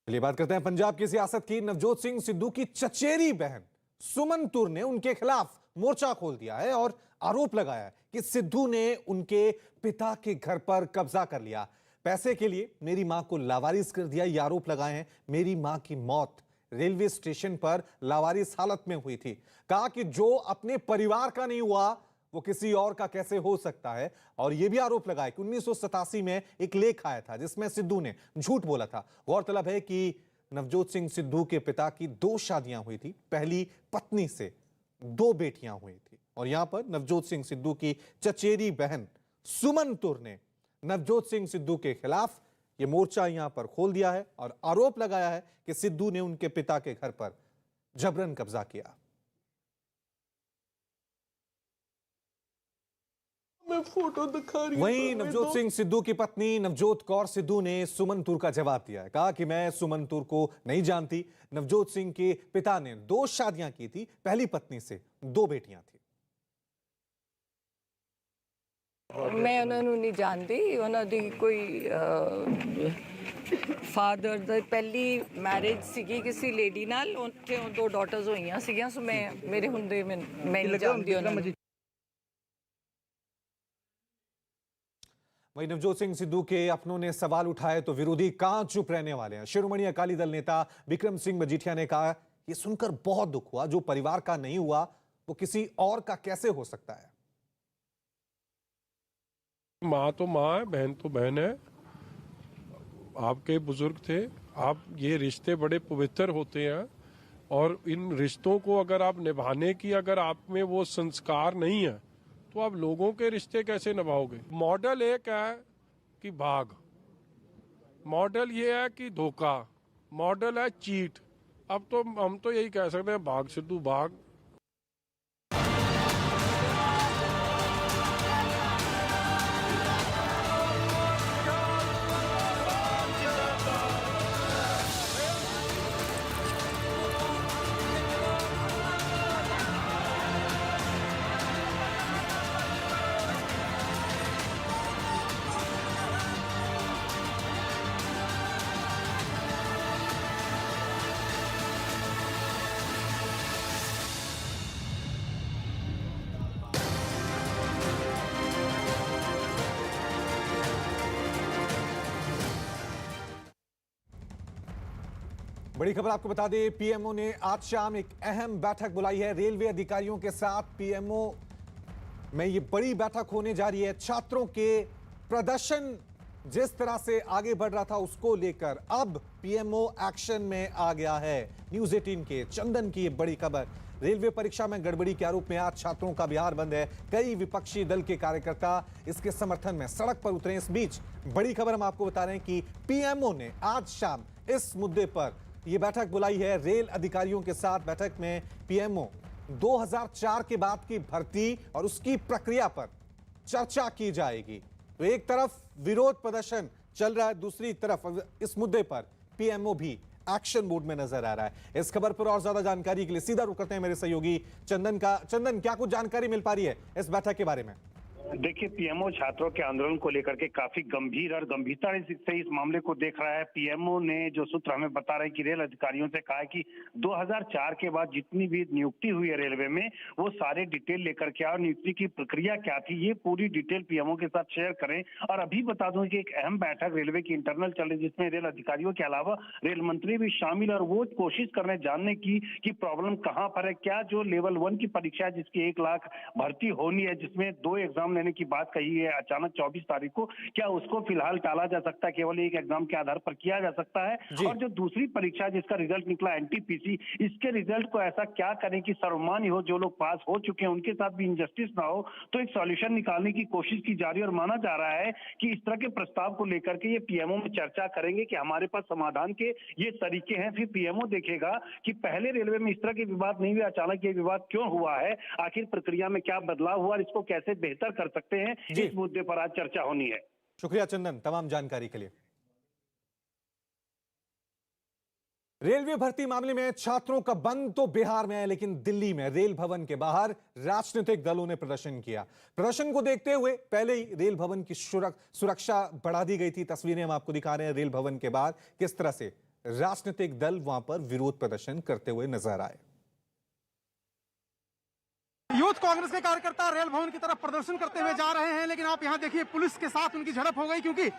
चलिए बात करते हैं पंजाब की सियासत की। नवजोत सिंह सिद्धू की चचेरी बहन सुमन तुर ने उनके खिलाफ मोर्चा खोल दिया है और आरोप लगाया है कि सिद्धू ने उनके पिता के घर पर कब्जा कर लिया, पैसे के लिए मेरी मां को लावारिस कर दिया। ये आरोप लगाए हैं। मेरी मां की मौत रेलवे स्टेशन पर लावारिस हालत में हुई थी। कहा कि जो अपने परिवार का नहीं हुआ वो किसी और का कैसे हो सकता है। और यह भी आरोप लगाया कि 1987 में एक लेख आया था जिसमें सिद्धू ने झूठ बोला था। गौरतलब है कि नवजोत सिंह सिद्धू के पिता की 2 शादियां हुई थी, पहली पत्नी से 2 बेटियां हुई थी। और यहां पर नवजोत सिंह सिद्धू की चचेरी बहन सुमन तुर ने नवजोत सिंह सिद्धू के खिलाफ यह मोर्चा यहां पर खोल दिया है और आरोप लगाया है कि सिद्धू ने उनके पिता के घर पर जबरन कब्जा किया। मैं फोटो दिखा रही हूं। वहीं नवजोत सिंह सिद्धू की पत्नी नवजोत कौर सिद्धू ने सुमन तुर का जवाब दिया है। कहा कि मैं सुमन तुर को नहीं जानती। नवजोत सिंह के पिता ने 2 शादियां की थी, पहली पत्नी से 2 बेटियां थी। मैं उन्होंने नहीं जानती। उन्होंने कोई फादर द पहली मैरिज सीगी किसी लेडी नाल, उनके 2 डॉटर्स होईयां सीगियां। सो मैं मेरे हुंदे मैं नहीं जानती उन्होंने। वहीं नवजोत सिंह सिद्धू के अपनों ने सवाल उठाए तो विरोधी कहां चुप रहने वाले हैं। शिरोमणि अकाली दल नेता विक्रम सिंह मजीठिया ने कहा, यह सुनकर बहुत दुख हुआ, जो परिवार का नहीं हुआ वो किसी और का कैसे हो सकता है। माँ तो माँ है, बहन तो बहन है। आपके बुजुर्ग थे, आप ये रिश्ते बड़े पवित्र होते हैं और इन रिश्तों को अगर आप निभाने की अगर आप में वो संस्कार नहीं है तो आप लोगों के रिश्ते कैसे निभाओगे। मॉडल एक है कि भाग, मॉडल ये है कि धोखा, मॉडल है चीट। अब तो हम तो यही कह सकते हैं, भाग सिद्धू भाग। बड़ी खबर आपको बता दें, पीएमओ ने आज शाम एक अहम बैठक बुलाई है रेलवे अधिकारियों के साथ। पीएमओ में ये बड़ी बैठक होने जा रही है। छात्रों के प्रदर्शन जिस तरह से आगे बढ़ रहा था उसको लेकर अब पीएमओ एक्शन में आ गया है। न्यूज़ 18 के चंदन की ये बड़ी खबर। रेलवे परीक्षा में गड़बड़ी के आरोप में आज छात्रों का बिहार बंद है। कई विपक्षी दल के कार्यकर्ता इसके समर्थन में सड़क पर उतरे। इस बीच बड़ी खबर हम आपको बता रहे हैं कि पीएमओ ने आज शाम इस मुद्दे पर यह बैठक बुलाई है रेल अधिकारियों के साथ। बैठक में पीएमओ 2004 के बाद की भर्ती और उसकी प्रक्रिया पर चर्चा की जाएगी। तो एक तरफ विरोध प्रदर्शन चल रहा है, दूसरी तरफ इस मुद्दे पर पीएमओ भी एक्शन मोड में नजर आ रहा है। इस खबर पर और ज्यादा जानकारी के लिए सीधा रुख करते हैं मेरे सहयोगी चंदन का। चंदन, क्या कुछ जानकारी मिल पा रही है इस बैठक के बारे में? देखिए, पीएमओ छात्रों के आंदोलन को लेकर के काफी गंभीर और गंभीरता से इस मामले को देख रहा है। पीएमओ ने जो सूत्र हमें बता रहे हैं कि रेल अधिकारियों से कहा है कि 2004 के बाद जितनी भी नियुक्ति हुई है रेलवे में वो सारे डिटेल लेकर के और नियुक्ति की प्रक्रिया क्या थी ये पूरी डिटेल पीएमओ के साथ शेयर करें। और अभी बता दूं कि एक अहम बैठक रेलवे की इंटरनल चल रही है जिसमें रेल अधिकारियों के अलावा रेल मंत्री भी शामिल और वो कोशिश कर रहे हैं जानने की कि प्रॉब्लम कहां पर है। क्या जो लेवल 1 की परीक्षा है जिसकी 1 लाख भर्ती होनी है, जिसमें 2 एग्जाम लेने की बात कही है अचानक 24 तारीख को, क्या उसको फिलहाल टाला जा सकता है, केवल एक एग्जाम के आधार पर किया जा सकता है। और जो दूसरी परीक्षा जिसका रिजल्ट निकला एनटीपीसी, इसके रिजल्ट को ऐसा क्या करें कि सर्वमान्य हो, जो लोग पास हो चुके हैं उनके साथ भी इंजस्टिस ना हो। तो एक सॉल्यूशन निकालने की कोशिश की जा रही है और माना जा रहा है कि इस तरह के प्रस्ताव को लेकर के ये पीएमओ में चर्चा करेंगे कि हमारे पास समाधान के ये तरीके हैं। फिर पीएमओ देखेगा कि पहले रेलवे में इस तरह के विवाद नहीं हुए, अचानक ये विवाद क्यों हुआ है, आखिर प्रक्रिया में क्या बदलाव हुआ और इसको कैसे बेहतर कर सकते हैं। इस मुद्दे पर आज चर्चा होनी है। शुक्रिया चंदन तमाम जानकारी के लिए। रेलवे भर्ती मामले में छात्रों का बंद तो बिहार में है, लेकिन दिल्ली में रेल भवन के बाहर राजनीतिक दलों ने प्रदर्शन किया। प्रदर्शन को देखते हुए पहले ही रेल भवन की सुरक्षा बढ़ा दी गई थी। तस्वीरें हम आपको दिखा रहे हैं रेल भवन के बाहर किस तरह से राजनीतिक दल वहां पर विरोध प्रदर्शन करते हुए नजर आए। यूथ कांग्रेस के कार्यकर्ता रेल भवन की तरफ प्रदर्शन करते हुए जा रहे हैं, लेकिन आप यहां देखिए पुलिस के साथ उनकी झड़प हो गई, क्योंकि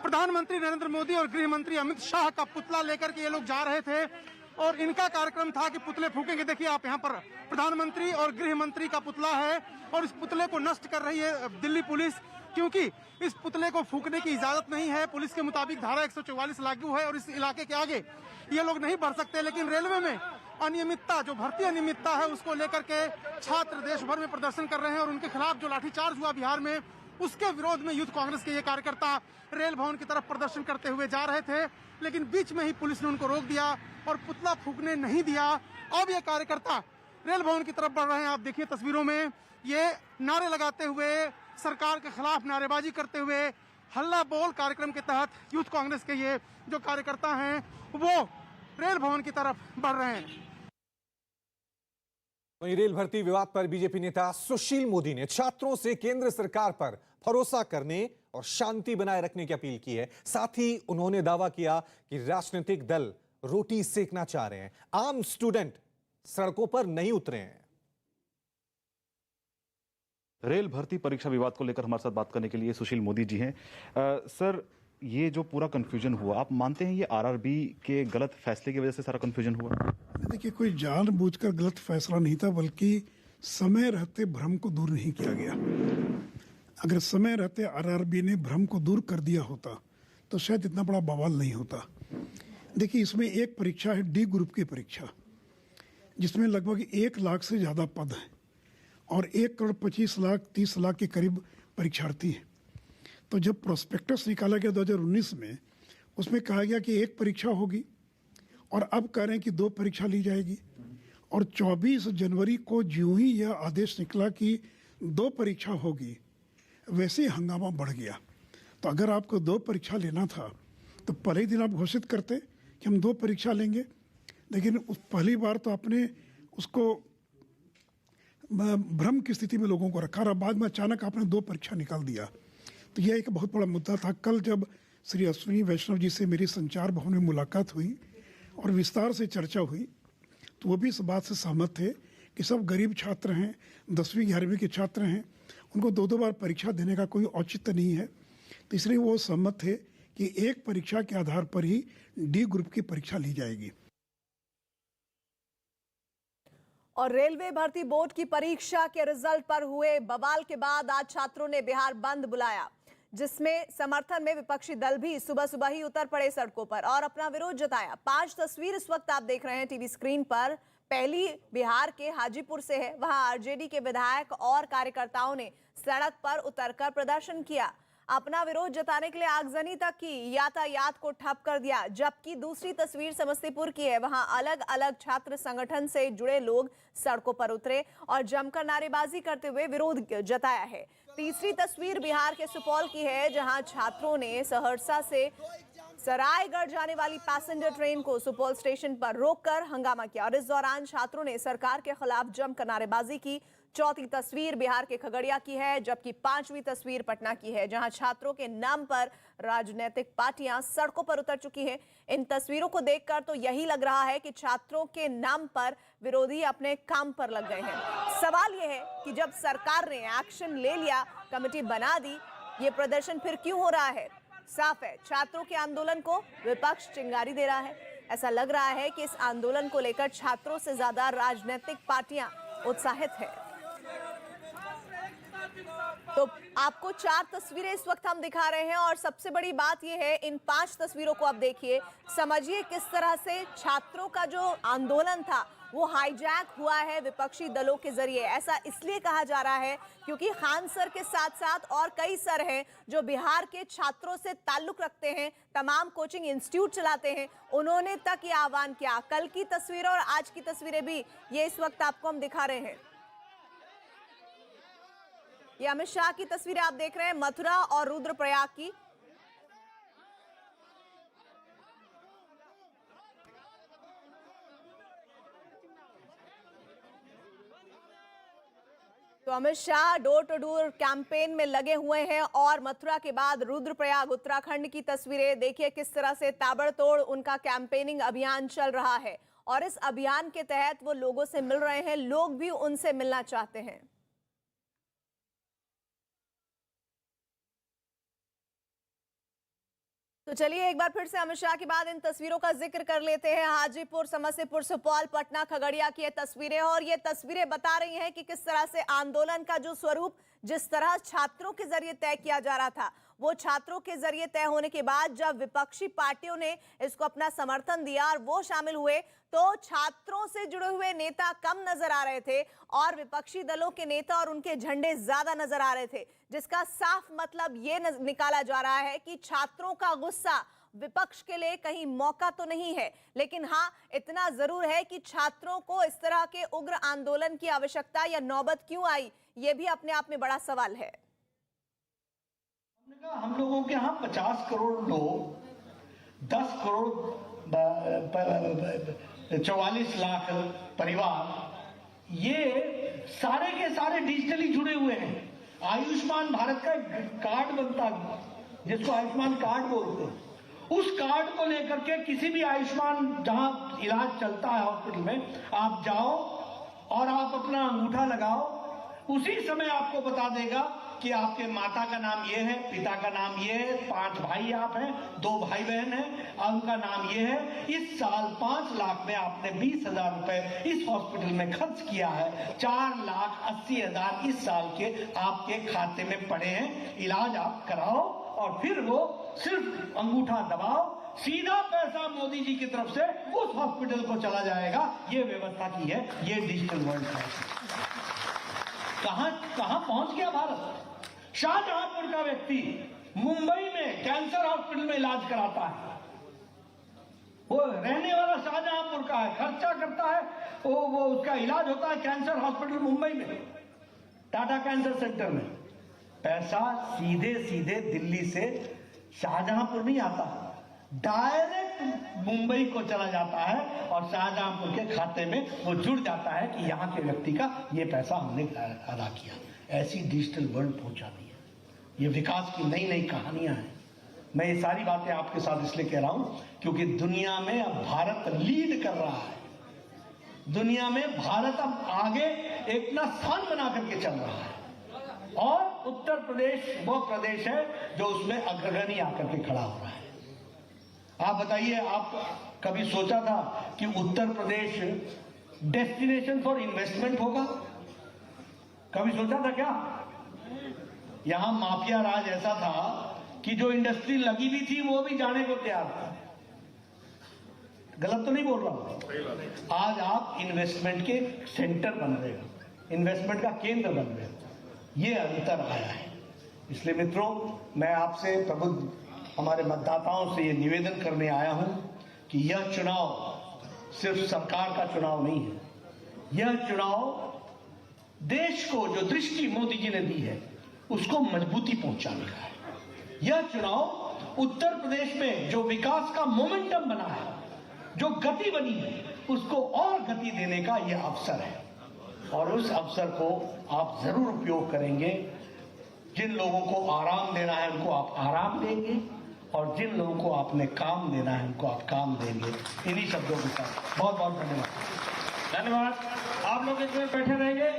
प्रधानमंत्री नरेंद्र मोदी और गृह मंत्री अमित शाह का पुतला लेकर के ये लोग जा रहे थे और इनका कार्यक्रम था कि पुतले फूकेंगे। देखिए आप यहाँ पर प्रधानमंत्री और गृह मंत्री का पुतला है और इस पुतले को नष्ट कर रही है दिल्ली पुलिस, क्योंकि इस पुतले को फूकने की इजाजत नहीं है। पुलिस के मुताबिक धारा 144 लागू है और इस इलाके के आगे ये लोग नहीं बढ़ सकते। लेकिन रेलवे में अनियमितता, जो भर्ती अनियमितता है, उसको लेकर के छात्र देश भर में प्रदर्शन कर रहे हैं और उनके खिलाफ जो लाठीचार्ज हुआ बिहार में, उसके विरोध में यूथ कांग्रेस के ये कार्यकर्ता रेल भवन की तरफ प्रदर्शन करते हुए जा रहे थे, लेकिन बीच में ही पुलिस ने उनको रोक दिया और पुतला फूकने नहीं दिया। अब ये कार्यकर्ता रेल भवन की तरफ बढ़ रहे हैं। आप देखिए तस्वीरों में ये नारे लगाते हुए, सरकार के खिलाफ नारेबाजी करते हुए, हल्ला बोल कार्यक्रम के तहत यूथ कांग्रेस के ये जो कार्यकर्ता हैं वो रेल भवन की तरफ बढ़ रहे हैं। वहीं रेल भर्ती विवाद पर बीजेपी नेता सुशील मोदी ने छात्रों से केंद्र सरकार पर भरोसा करने और शांति बनाए रखने की अपील की है। साथ ही उन्होंने दावा किया कि राजनीतिक दल रोटी सेकना चाह रहे हैं, आम स्टूडेंट सड़कों पर नहीं उतरे हैं। रेल भर्ती परीक्षा विवाद को लेकर हमारे साथ बात करने के लिए सुशील मोदी जी हैं। सर, ये जो पूरा कंफ्यूजन हुआ, आप मानते हैं ये आरआरबी के गलत फैसले की वजह से सारा कंफ्यूजन हुआ? देखिए, कोई जानबूझकर गलत फैसला नहीं था, बल्कि समय रहते भ्रम को दूर नहीं किया गया। अगर समय रहते आरआरबी ने भ्रम को दूर कर दिया होता तो शायद इतना बड़ा बवाल नहीं होता। देखिए, इसमें एक परीक्षा है डी ग्रुप की परीक्षा, जिसमें लगभग 1 लाख से ज़्यादा पद हैं और 1,25,30,00,000 के करीब परीक्षार्थी हैं। तो जब प्रोस्पेक्टस निकाला गया 2019 में, उसमें कहा गया कि एक परीक्षा होगी और अब कह रहे हैं कि 2 परीक्षा ली जाएगी। और 24 जनवरी को ज्यों ही यह आदेश निकला कि 2 परीक्षा होगी, वैसे ही हंगामा बढ़ गया। तो अगर आपको 2 परीक्षा लेना था तो पहले ही दिन आप घोषित करते कि हम 2 परीक्षा लेंगे, लेकिन उस पहली बार तो आपने उसको भ्रम की स्थिति में लोगों को रखा और बाद में अचानक आपने 2 परीक्षा निकाल दिया। तो यह एक बहुत बड़ा मुद्दा था। कल जब श्री अश्विनी वैष्णव जी से मेरी संचार भवन में मुलाकात हुई और विस्तार से चर्चा हुई, तो वो भी इस बात से सहमत थे कि सब गरीब छात्र हैं, 10वीं 11वीं के छात्र हैं, उनको 2-2 बार परीक्षा देने का कोई औचित्य नहीं है। तो इसलिए वो सहमत थे कि एक परीक्षा के आधार पर ही डी ग्रुप की परीक्षा ली जाएगी। और रेलवे भर्ती बोर्ड की परीक्षा के रिजल्ट पर हुए बवाल के बाद आज छात्रों ने बिहार बंद बुलाया, जिसमें समर्थन में विपक्षी दल भी सुबह सुबह ही उतर पड़े सड़कों पर और अपना विरोध जताया। 5 तस्वीर इस वक्त आप देख रहे हैं टीवी स्क्रीन पर। पहली बिहार के हाजीपुर से है। वहां आरजेडी के विधायक और कार्यकर्ताओं ने सड़क पर उतरकर प्रदर्शन किया, अपना विरोध जताने के लिए आगजनी तक की, यातायात को ठप कर दिया। जबकि दूसरी तस्वीर समस्तीपुर की है। वहां अलग अलग छात्र संगठन से जुड़े लोग सड़कों पर उतरे और जमकर नारेबाजी करते हुए विरोध जताया है। तीसरी तस्वीर बिहार के सुपौल की है, जहां छात्रों ने सहरसा से सरायगढ़ जाने वाली पैसेंजर ट्रेन को सुपौल स्टेशन पर रोककर हंगामा किया और इस दौरान छात्रों ने सरकार के खिलाफ जमकर नारेबाजी की। चौथी तस्वीर बिहार के खगड़िया की है, जबकि 5वीं तस्वीर पटना की है, जहां छात्रों के नाम पर राजनीतिक पार्टियां सड़कों पर उतर चुकी हैं। इन तस्वीरों को देखकर तो यही लग रहा है कि छात्रों के नाम पर विरोधी अपने काम पर लग गए हैं। सवाल यह है कि जब सरकार ने एक्शन ले लिया, कमेटी बना दी, ये प्रदर्शन फिर क्यों हो रहा है? साफ है, छात्रों के आंदोलन को विपक्ष चिंगारी दे रहा है। ऐसा लग रहा है कि इस आंदोलन को लेकर छात्रों से ज्यादा राजनीतिक पार्टियां उत्साहित है। तो आपको 4 तस्वीरें इस वक्त हम दिखा रहे हैं और सबसे बड़ी बात यह है, इन 5 तस्वीरों को आप देखिए, समझिए किस तरह से छात्रों का जो आंदोलन था वो हाईजैक हुआ है विपक्षी दलों के जरिए। ऐसा इसलिए कहा जा रहा है क्योंकि खान सर के साथ साथ और कई सर हैं जो बिहार के छात्रों से ताल्लुक रखते हैं, तमाम कोचिंग इंस्टीट्यूट चलाते हैं, उन्होंने तक ये आह्वान किया। कल की तस्वीरें और आज की तस्वीरें भी ये इस वक्त आपको हम दिखा रहे हैं। ये अमित शाह की तस्वीरें आप देख रहे हैं, मथुरा और रुद्रप्रयाग की। तो Amit Shah door to door campaign में लगे हुए हैं और मथुरा के बाद रुद्रप्रयाग उत्तराखंड की तस्वीरें देखिए किस तरह से ताबड़तोड़ उनका कैंपेनिंग अभियान चल रहा है और इस अभियान के तहत वो लोगों से मिल रहे हैं, लोग भी उनसे मिलना चाहते हैं। तो चलिए एक बार फिर से अमित शाह के बाद इन तस्वीरों का जिक्र कर लेते हैं। हाजीपुर, समस्तीपुर, सुपौल, पटना, खगड़िया की ये तस्वीरें और ये तस्वीरें बता रही हैं कि किस तरह से आंदोलन का जो स्वरूप जिस तरह छात्रों के जरिए तय किया जा रहा था, वो छात्रों के जरिए तय होने के बाद जब विपक्षी पार्टियों ने इसको अपना समर्थन दिया और वो शामिल हुए तो छात्रों से जुड़े हुए नेता कम नजर आ रहे थे और विपक्षी दलों के नेता और उनके झंडे ज्यादा नजर आ रहे थे, जिसका साफ मतलब ये निकाला जा रहा है कि छात्रों का गुस्सा विपक्ष के लिए कहीं मौका तो नहीं है, लेकिन हाँ इतना जरूर है कि छात्रों को इस तरह के उग्र आंदोलन की आवश्यकता या नौबत क्यों आई, ये भी अपने आप में बड़ा सवाल है। हम लोगों के यहाँ 50 करोड़ लोग, 10 करोड़ 44 लाख परिवार, ये सारे के सारे डिजिटली जुड़े हुए हैं। आयुष्मान भारत का कार्ड बनता जिसको आयुष्मान कार्ड बोलते हैं, उस कार्ड को लेकर के किसी भी आयुष्मान जहां इलाज चलता है हॉस्पिटल में, आप जाओ और आप अपना अंगूठा लगाओ, उसी समय आपको बता देगा कि आपके माता का नाम ये है, पिता का नाम ये है, 5 भाई आप हैं, 2 भाई बहन हैं, उनका नाम ये है। इस साल 5 लाख में आपने 20,000 रुपए इस हॉस्पिटल में खर्च किया है, 4,80,000 इस साल के आपके खाते में पड़े हैं। इलाज आप कराओ और फिर वो सिर्फ अंगूठा दबाओ, सीधा पैसा मोदी जी की तरफ से उस हॉस्पिटल को चला जाएगा। ये व्यवस्था की है, ये डिजिटल वर्ल्ड है। कहां पहुंच गया भारत। शाहजहांपुर का व्यक्ति मुंबई में कैंसर हॉस्पिटल में इलाज कराता है, वो रहने वाला शाहजहांपुर का है, खर्चा करता है, वो उसका इलाज होता है कैंसर हॉस्पिटल मुंबई में, टाटा कैंसर सेंटर में। पैसा सीधे सीधे दिल्ली से शाहजहांपुर नहीं आता, डायरेक्ट मुंबई को चला जाता है और शाहजहांपुर के खाते में वो जुड़ जाता है कि यहाँ के व्यक्ति का ये पैसा हमने अदा किया। ऐसी डिजिटल वर्ल्ड पहुंचा दी है। ये विकास की नई नई कहानियां हैं। मैं ये सारी बातें आपके साथ इसलिए कह रहा हूं क्योंकि दुनिया में अब भारत लीड कर रहा है। दुनिया में भारत अब आगे एक ना स्थान बना करके चल रहा है और उत्तर प्रदेश वो प्रदेश है जो उसमें अग्रगणी आकर के खड़ा हो रहा है। आप बताइए, आप कभी सोचा था कि Uttar Pradesh destination for investment होगा? कभी सोचा था क्या? यहां माफिया राज ऐसा था कि जो इंडस्ट्री लगी हुई थी वो भी जाने को तैयार था। गलत तो नहीं बोल रहा हूं। आज आप इन्वेस्टमेंट के सेंटर बन रहे हो, इन्वेस्टमेंट का केंद्र बन रहे हो। ये अंतर आया है। इसलिए मित्रों, मैं आपसे प्रबुद्ध हमारे मतदाताओं से ये निवेदन करने आया हूं कि यह चुनाव सिर्फ सरकार का चुनाव नहीं है। यह चुनाव देश को जो दृष्टि मोदी जी ने दी है उसको मजबूती पहुंचाने का है। यह चुनाव उत्तर प्रदेश में जो विकास का मोमेंटम बना है, जो गति बनी है, उसको और गति देने का यह अवसर है और उस अवसर को आप जरूर उपयोग करेंगे। जिन लोगों को आराम देना है उनको आप आराम देंगे और जिन लोगों को आपने काम देना है उनको आप काम देंगे। इन्हीं शब्दों के साथ बहुत बहुत धन्यवाद। धन्यवाद। आप लोग इसमें बैठे रहेंगे।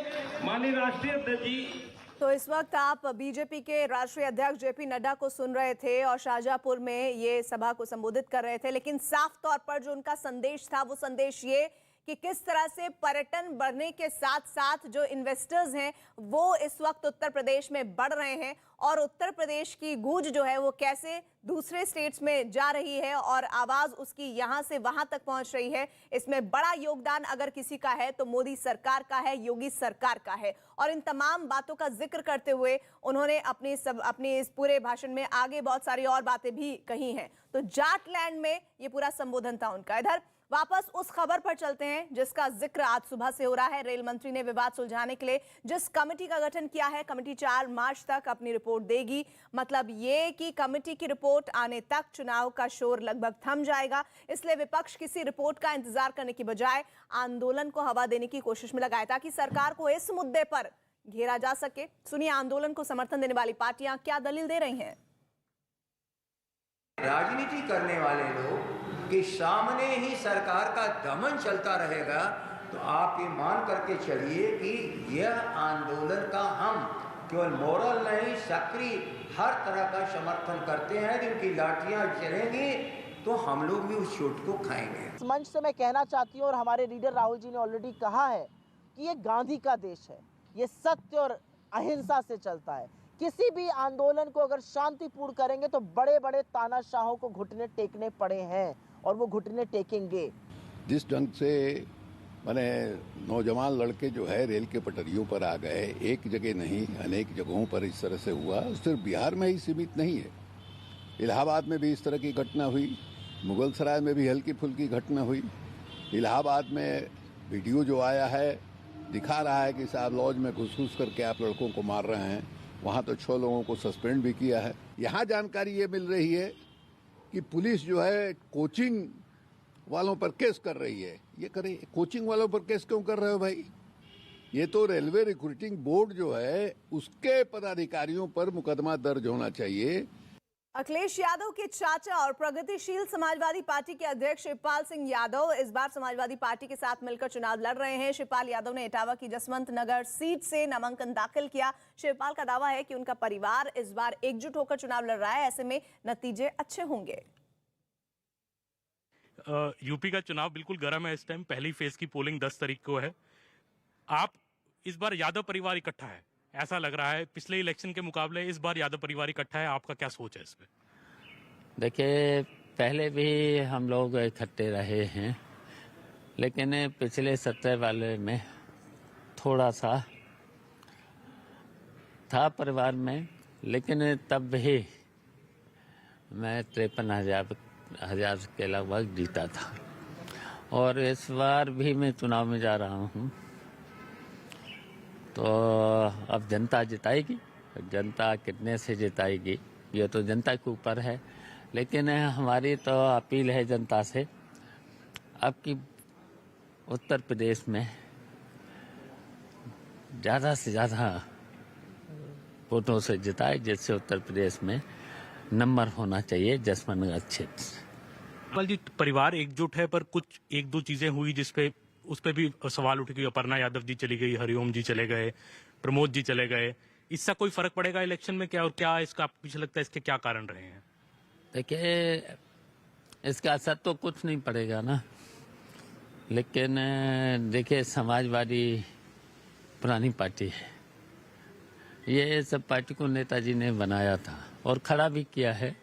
माननीय राष्ट्रीय अध्यक्ष जी। तो इस वक्त आप बीजेपी के राष्ट्रीय अध्यक्ष जेपी नड्डा को सुन रहे थे और शाहजहांपुर में ये सभा को संबोधित कर रहे थे, लेकिन साफ तौर पर जो उनका संदेश था वो संदेश ये कि किस तरह से पर्यटन बढ़ने के साथ साथ जो इन्वेस्टर्स हैं वो इस वक्त उत्तर प्रदेश में बढ़ रहे हैं और उत्तर प्रदेश की गूंज जो है वो कैसे दूसरे स्टेट्स में जा रही है और आवाज उसकी यहां से वहां तक पहुंच रही है। इसमें बड़ा योगदान अगर किसी का है तो मोदी सरकार का है, योगी सरकार का है। और इन तमाम बातों का जिक्र करते हुए उन्होंने अपनी इस पूरे भाषण में आगे बहुत सारी और बातें भी कही हैं। तो जाटलैंड में ये पूरा संबोधन था उनका। इधर वापस उस खबर पर चलते हैं जिसका जिक्र आज सुबह से हो रहा है। रेल मंत्री ने विवाद सुलझाने के लिए जिस कमेटी का गठन किया है, कमेटी 4 मार्च तक अपनी रिपोर्ट देगी। मतलब ये कि कमेटी की रिपोर्ट आने तक चुनाव का शोर लगभग थम जाएगा। इसलिए विपक्ष किसी रिपोर्ट का इंतजार करने की बजाय आंदोलन को हवा देने की कोशिश में लगा है ताकि सरकार को इस मुद्दे पर घेरा जा सके। सुनिए आंदोलन को समर्थन देने वाली पार्टियां क्या दलील दे रही हैं। राजनीति करने वाले लोग के सामने ही सरकार का दमन चलता रहेगा, तो आप ये मान करके चलिए कि यह आंदोलन का हम केवल मोरल नहीं, सक्रिय हर तरह का समर्थन करते हैं। जिनकी लाठियां चलेंगी तो हम लोग भी उस चोट को खाएंगे। इस मंच से मैं कहना चाहती हूँ, और हमारे लीडर राहुल जी ने ऑलरेडी कहा है कि ये गांधी का देश है, ये सत्य और अहिंसा से चलता है। किसी भी आंदोलन को अगर शांतिपूर्ण करेंगे तो बड़े बड़े तानाशाहों को घुटने टेकने पड़े हैं और वो घुटने टेकेंगे। जिस ढंग से माने नौजवान लड़के जो है रेल के पटरियों पर आ गए, एक जगह नहीं अनेक जगहों पर इस तरह से हुआ, सिर्फ बिहार में ही सीमित नहीं है। इलाहाबाद में भी इस तरह की घटना हुई, मुगलसराय में भी हल्की फुल्की घटना हुई। इलाहाबाद में वीडियो जो आया है दिखा रहा है कि साहब लॉज में घुस करके आप लड़कों को मार रहे हैं। वहाँ तो 6 लोगों को सस्पेंड भी किया है। यहाँ जानकारी ये मिल रही है कि पुलिस जो है कोचिंग वालों पर केस कर रही है। ये करे, कोचिंग वालों पर केस क्यों कर रहे हो भाई? ये तो रेलवे रिक्रूटिंग बोर्ड जो है उसके पदाधिकारियों पर मुकदमा दर्ज होना चाहिए। अखिलेश यादव के चाचा और प्रगतिशील समाजवादी पार्टी के अध्यक्ष शिवपाल सिंह यादव इस बार समाजवादी पार्टी के साथ मिलकर चुनाव लड़ रहे हैं। शिवपाल यादव ने इटावा की जसवंत नगर सीट से नामांकन दाखिल किया। शिवपाल का दावा है कि उनका परिवार इस बार एकजुट होकर चुनाव लड़ रहा है, ऐसे में नतीजे अच्छे होंगे। यूपी का चुनाव बिल्कुल गर्म है इस टाइम। पहली फेज की पोलिंग 10 तारीख को है। आप इस बार यादव परिवार इकट्ठा है ऐसा लग रहा है, पिछले इलेक्शन के मुकाबले इस बार यादव परिवार इकट्ठा है। आपका क्या सोच है इस पे? देखिए, पहले भी हम लोग इकट्ठे रहे हैं, लेकिन पिछले 17 वाले में थोड़ा सा था परिवार में, लेकिन तब भी मैं 53,000 के लगभग जीता था। और इस बार भी मैं चुनाव में जा रहा हूँ, तो अब जनता जिताएगी। जनता कितने से जिताएगी ये तो जनता के ऊपर है, लेकिन हमारी तो अपील है जनता से, अब कि उत्तर प्रदेश में ज़्यादा से ज़्यादा वोटों से जिताए, जिससे उत्तर प्रदेश में नंबर होना चाहिए जसवंत नगर क्षेत्र। जी, परिवार एकजुट है, पर कुछ 1-2 चीजें हुई जिसपे उस पर भी सवाल उठ गए। अपर्णा यादव जी चली गई, हरिओम जी चले गए, प्रमोद जी चले गए। इससे कोई फर्क पड़ेगा इलेक्शन में क्या? और क्या इसका आपको पीछे लगता है इसके क्या कारण रहे हैं? देखिए, इसका असर तो कुछ नहीं पड़ेगा ना, लेकिन देखिए समाजवादी पुरानी पार्टी है, ये सब पार्टी को नेताजी ने बनाया था और खड़ा भी किया है।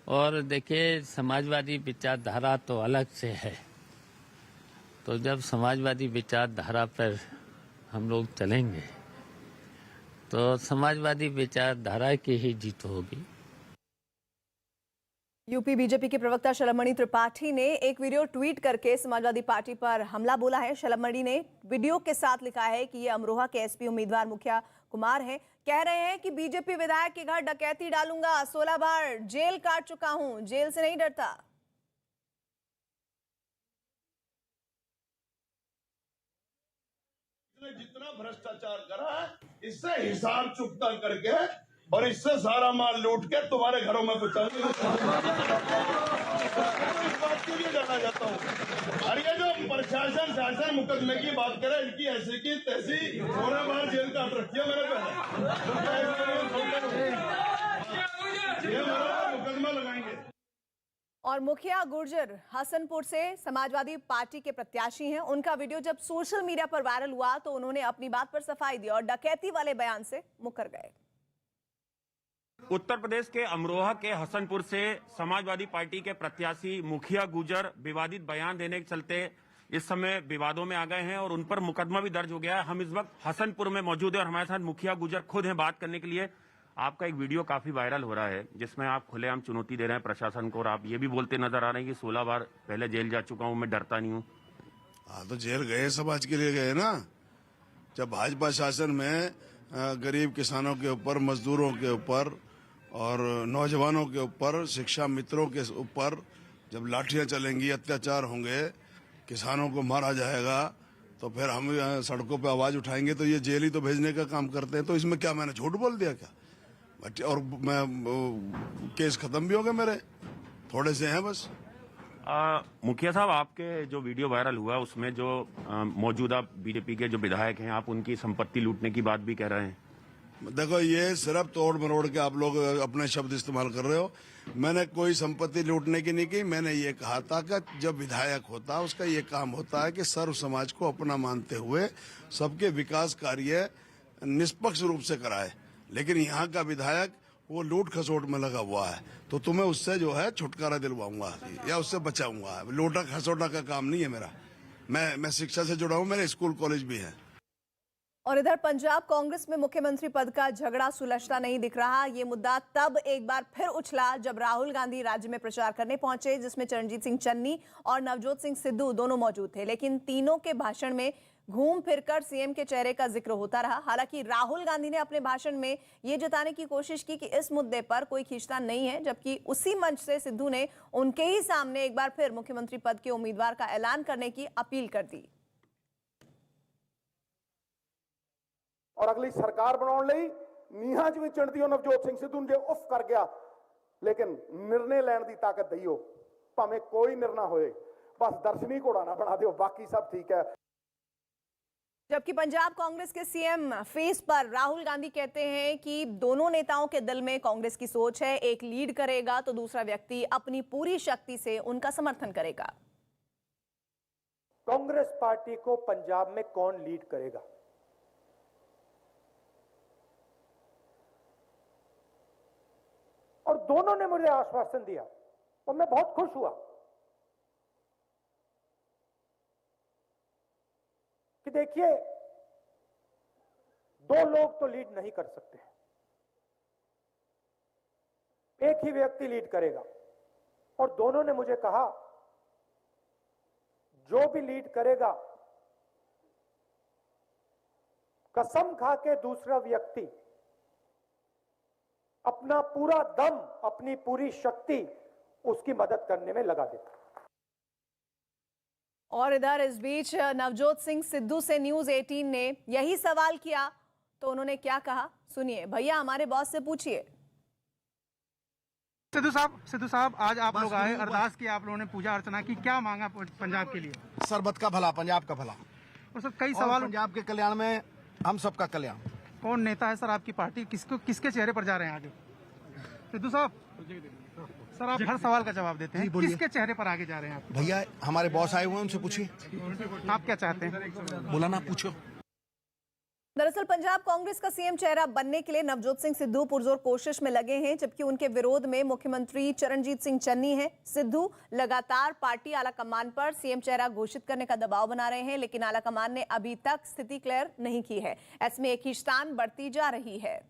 और देखिए, समाजवादी विचारधारा तो अलग से है, तो जब समाजवादी विचारधारा पर हम लोग चलेंगे तो समाजवादी विचारधारा की ही जीत होगी। यूपी बीजेपी के प्रवक्ता शलभमणि त्रिपाठी ने एक वीडियो ट्वीट करके समाजवादी पार्टी पर हमला बोला है। शलभमणि ने वीडियो के साथ लिखा है कि ये अमरोहा के एसपी उम्मीदवार मुखिया कुमार हैं। कह रहे हैं कि बीजेपी विधायक के घर डकैती डालूंगा, 16 बार जेल काट चुका हूं, जेल से नहीं डरता। जितना भ्रष्टाचार करा है इससे हिसाब चुकता करके और इससे सारा माल लूट के तुम्हारे घरों में पहुंचा इस बात के लिए जाना जाता हूँ। और ये जो प्रशासन शासन मुकदमे की बात करे, इनकी ऐसी की तैसी 16 बार जेल काट रखी है मेरे पे, मुकदमा लगाएंगे। और मुखिया गुर्जर हसनपुर से समाजवादी पार्टी के प्रत्याशी हैं। उनका वीडियो जब सोशल मीडिया पर वायरल हुआ तो उन्होंने अपनी बात पर सफाई दी और डकैती वाले बयान से मुकर गए। उत्तर प्रदेश के अमरोहा के हसनपुर से समाजवादी पार्टी के प्रत्याशी मुखिया गुर्जर विवादित बयान देने के चलते इस समय विवादों में आ गए हैं और उन पर मुकदमा भी दर्ज हो गया है। हम इस वक्त हसनपुर में मौजूद हैं और हमारे साथ मुखिया गुर्जर खुद हैं बात करने के लिए। आपका एक वीडियो काफी वायरल हो रहा है जिसमें आप खुलेआम चुनौती दे रहे हैं प्रशासन को और आप ये भी बोलते नजर आ रहे हैं कि 16 बार पहले जेल जा चुका हूं, मैं डरता नहीं हूं। हाँ, तो जेल गए समाज के लिए गए ना। जब भाजपा शासन में गरीब किसानों के ऊपर, मजदूरों के ऊपर और नौजवानों के ऊपर, शिक्षा मित्रों के ऊपर जब लाठियां चलेंगी, अत्याचार होंगे, किसानों को मारा जाएगा, तो फिर हम सड़कों पे आवाज उठाएंगे तो ये जेल ही तो भेजने का काम करते हैं। तो इसमें क्या मैंने झूठ बोल दिया क्या? और मैं केस खत्म भी हो गए मेरे, थोड़े से हैं बस। मुखिया साहब, आपके जो वीडियो वायरल हुआ उसमें जो मौजूदा बीजेपी के जो विधायक हैं, आप उनकी संपत्ति लूटने की बात भी कह रहे हैं। देखो, ये सिर्फ तोड़ मरोड़ के आप लोग अपने शब्द इस्तेमाल कर रहे हो। मैंने कोई संपत्ति लूटने की नहीं की। मैंने ये कहा था कि जब विधायक होता है उसका ये काम होता है कि सर्व समाज को अपना मानते हुए सबके विकास कार्य निष्पक्ष रूप से कराए। लेकिन यहाँ का विधायक वो लूट खसोट में लगा हुआ है, तो तुम्हें उससे जो है छुटकारा दिलवाऊंगा या उससे बचाऊंगा। लूटा खसोटा का काम नहीं है मेरा। मैं शिक्षा से जुड़ा हूँ, मेरे स्कूल कॉलेज भी है। और इधर पंजाब कांग्रेस में मुख्यमंत्री पद का झगड़ा सुलझता नहीं दिख रहा। ये मुद्दा तब एक बार फिर उछला जब राहुल गांधी राज्य में प्रचार करने पहुंचे, जिसमें चरणजीत सिंह चन्नी और नवजोत सिंह सिद्धू दोनों मौजूद थे। लेकिन तीनों के भाषण में घूम फिरकर सीएम के चेहरे का जिक्र होता रहा। हालांकि राहुल गांधी ने अपने भाषण में ये जताने की कोशिश की कि इस मुद्दे पर कोई खींचतान नहीं है, जबकि उसी मंच से सिद्धू ने उनके ही सामने एक बार फिर मुख्यमंत्री पद के उम्मीदवार का ऐलान करने की अपील कर दी। और अगली सरकार बनाने लई नीहां च भी चढ़दी नवजोत सिंह सिद्धू जे उफ कर गया, लेकिन निर्णय लैण दी ताकत दईओ। भावें कोई निर्णय होए, बस दर्शनी घोड़ा ना बना दिओ, बाकी सब ठीक है। जबकि पंजाब कांग्रेस के सीएम फेस पर राहुल गांधी कहते हैं कि दोनों नेताओं के दिल में कांग्रेस की सोच है, एक लीड करेगा तो दूसरा व्यक्ति अपनी पूरी शक्ति से उनका समर्थन करेगा। कांग्रेस पार्टी को पंजाब में कौन लीड करेगा? और दोनों ने मुझे आश्वासन दिया और मैं बहुत खुश हुआ कि देखिए, दो लोग तो लीड नहीं कर सकते, एक ही व्यक्ति लीड करेगा। और दोनों ने मुझे कहा, जो भी लीड करेगा कसम खा के दूसरा व्यक्ति अपना पूरा दम, अपनी पूरी शक्ति उसकी मदद करने में लगा देता। और इधर इस बीच नवजोत सिंह सिद्धू से न्यूज 18 ने यही सवाल किया तो उन्होंने क्या कहा, सुनिए। भैया, हमारे बॉस से पूछिए। सिद्धू साहब, आज आप लोग आए, अरदास की, आप लोगों ने पूजा अर्चना की, क्या मांगा पंजाब के लिए? सरबत का भला, पंजाब का भला। और सर कई सवाल, पंजाब के कल्याण में हम सबका कल्याण। कौन नेता है सर आपकी पार्टी, किसके चेहरे पर जा रहे हैं आगे? सिद्धू साहब, सर आप हर सवाल का जवाब देते हैं, किसके चेहरे पर आगे जा रहे हैं आप? भैया, हमारे बॉस आए हुए हैं, उनसे पूछिए। आप क्या चाहते हैं? बोला ना, पूछो। दरअसल पंजाब कांग्रेस का सीएम चेहरा बनने के लिए नवजोत सिंह सिद्धू पुरजोर कोशिश में लगे हैं, जबकि उनके विरोध में मुख्यमंत्री चरणजीत सिंह चन्नी हैं। सिद्धू लगातार पार्टी आलाकमान पर सीएम चेहरा घोषित करने का दबाव बना रहे हैं, लेकिन आलाकमान ने अभी तक स्थिति क्लियर नहीं की है। ऐसे में एक खींचतान बढ़ती जा रही है।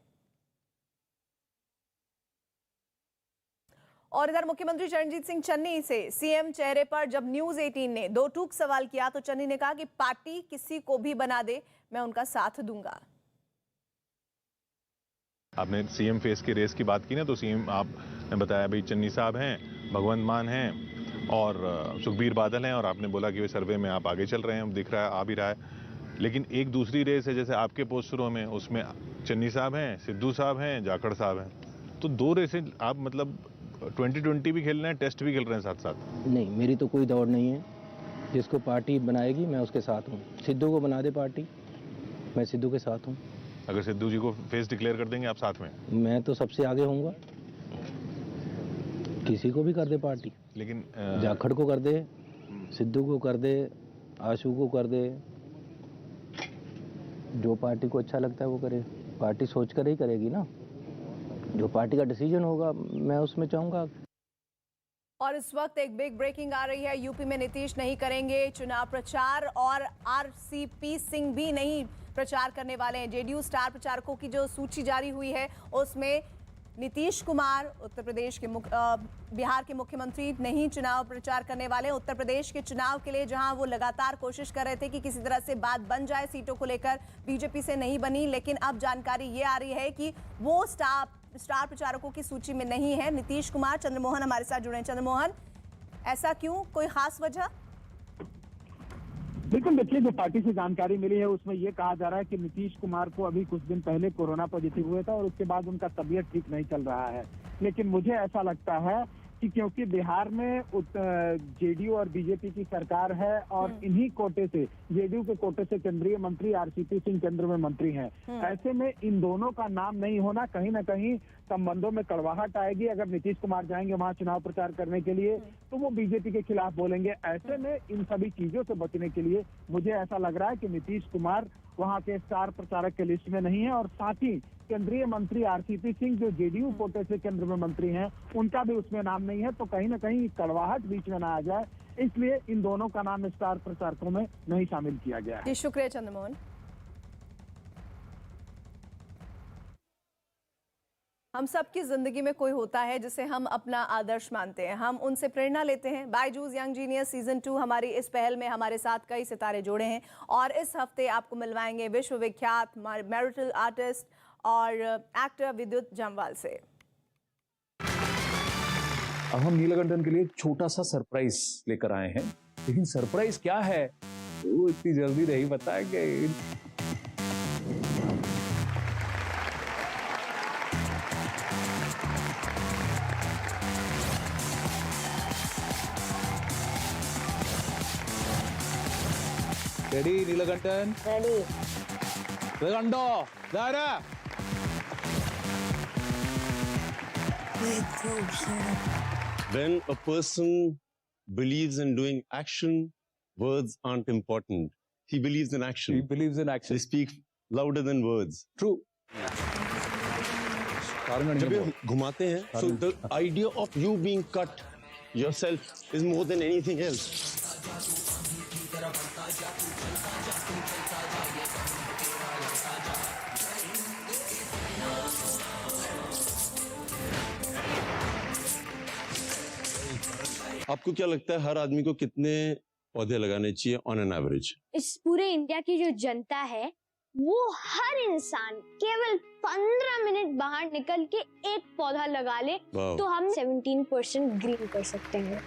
और इधर मुख्यमंत्री चरणजीत सिंह चन्नी से सीएम चेहरे पर जब न्यूज 18 ने दो टूक सवाल किया तो चन्नी ने कहा कि पार्टी किसी को भी बना दे, मैं उनका साथ दूंगा। आपने सीएम फेस की रेस की बात की ना, तो सीएम आपने बताया भाई चन्नी साहब हैं, भगवंत मान हैं और सुखबीर बादल हैं, और आपने बोला कि वे सर्वे में आप आगे चल रहे हैं, दिख रहा है, आ भी रहा है। लेकिन एक दूसरी रेस है, जैसे आपके पोस्टरों में, उसमें चन्नी साहब हैं, सिद्धू साहब हैं, जाखड़ साहब हैं। तो दो रेसें आप मतलब 2020 भी खेल रहे हैं, टेस्ट भी खेल रहे हैं साथ साथ? नहीं, मेरी तो कोई दौड़ नहीं है। जिसको पार्टी बनाएगी मैं उसके साथ हूँ। सिद्धू को बना दे पार्टी, मैं सिद्धू के साथ हूँ। अगर सिद्धू जी को फेस डिक्लेयर कर देंगे आप साथ में? मैं तो सबसे आगे होऊंगा, किसी को भी कर दे पार्टी। लेकिन जाखड़ को कर दे, सिद्धू को कर दे, आशू को कर दे, जो पार्टी को अच्छा लगता है वो करे। पार्टी सोच कर ही करेगी ना, जो पार्टी का डिसीजन होगा मैं उसमें चाहूंगा। और इस वक्त एक बिग ब्रेकिंग आ रही है। यूपी में नीतीश नहीं करेंगे चुनाव प्रचार और आरसीपी सिंह भी नहीं प्रचार करने वाले हैं। जेडीयू स्टार प्रचारकों की जो सूची जारी हुई है उसमें नीतीश कुमार उत्तर प्रदेश के बिहार के मुख्यमंत्री नहीं चुनाव प्रचार करने वाले। उत्तर प्रदेश के चुनाव के लिए जहां वो लगातार कोशिश कर रहे थे कि किसी तरह से बात बन जाए सीटों को लेकर, बीजेपी से नहीं बनी, लेकिन अब जानकारी ये आ रही है कि वो स्टार प्रचारकों की सूची में नहीं है नीतीश कुमार। चंद्रमोहन हमारे साथ जुड़े हैं। चंद्रमोहन, ऐसा क्यों, कोई खास वजह? बिल्कुल, देखिए जो पार्टी से जानकारी मिली है उसमें ये कहा जा रहा है कि नीतीश कुमार को अभी कुछ दिन पहले कोरोना पॉजिटिव हुए था और उसके बाद उनका तबीयत ठीक नहीं चल रहा है। लेकिन मुझे ऐसा लगता है कि क्योंकि बिहार में जेडीयू और बीजेपी की सरकार है और इन्हीं कोटे से, जेडीयू के कोटे से केंद्रीय मंत्री आरसीपी सिंह केंद्र में मंत्री हैं, ऐसे में इन दोनों का नाम नहीं होना कहीं ना कहीं संबंधों में कड़वाहट आएगी। अगर नीतीश कुमार जाएंगे वहां चुनाव प्रचार करने के लिए तो वो बीजेपी के खिलाफ बोलेंगे। ऐसे में इन सभी चीजों से बचने के लिए मुझे ऐसा लग रहा है कि नीतीश कुमार वहां के स्टार प्रचारक के लिस्ट में नहीं है और साथ ही केंद्रीय मंत्री आरसीपी सिंह जो जेडीयू कोटे से केंद्र में मंत्री हैं उनका भी उसमें नाम नहीं है। तो कहीं ना कहीं कड़वाहट बीच में ना आ जाए, इसलिए इन दोनों का नाम स्टार प्रचारकों में नहीं शामिल किया गया है। जी शुक्रिया चंद्रमोहन। हम सबकी जिंदगी में कोई होता है जिसे हम अपना आदर्श मानते हैं, हम उनसे प्रेरणा लेते हैं। बायजूस यंग जीनियस सीजन 2 हमारी इस पहल में हमारे साथ कई सितारे जुड़े हैं और इस हफ्ते आपको मिलवाएंगे विश्वविख्यात मैरिटल आर्टिस्ट और एक्टर विद्युत जमवाल से। अब हम नीलकंठन के लिए एक छोटा सा सरप्राइज लेकर आए हैं, लेकिन सरप्राइज क्या है वो इतनी जल्दी नहीं बताएंगे। रेडी नीलकंठन? रेडी। नीलकंठो दारा। When a person believes in doing action, words aren't important. He believes in action. He believes in action. They speak louder than words. True. जब ये घुमाते हैं, so the idea of you being cut yourself is more than anything else. आपको क्या लगता है हर आदमी को कितने पौधे लगाने चाहिए ऑन एन एवरेज? इस पूरे इंडिया की जो जनता है वो हर इंसान केवल 15 मिनट बाहर निकल के एक पौधा लगा ले तो हम 17% ग्रीन कर सकते हैं।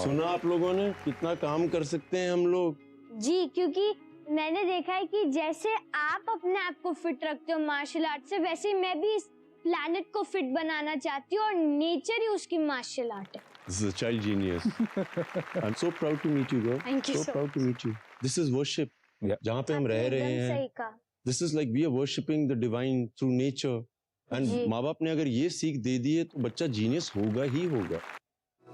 सुना आप लोगों ने कितना काम कर सकते हैं हम लोग? जी, क्योंकि मैंने देखा है कि जैसे आप अपने आप को फिट रखते हो मार्शल आर्ट से, वैसे मैं भी इस प्लैनेट को फिट बनाना चाहती हूँ और नेचर ही उसकी मार्शल आर्ट है। This is a child genius. I'm so proud to meet you, girl. Thank you so proud to meet you. This is worship. जहाँ पे हम रह रहे हैं। सही कहा। This is like we are worshipping the divine through nature. And माँ बाप ने अगर ये सीख दे दी है तो बच्चा जीनियस होगा ही होगा।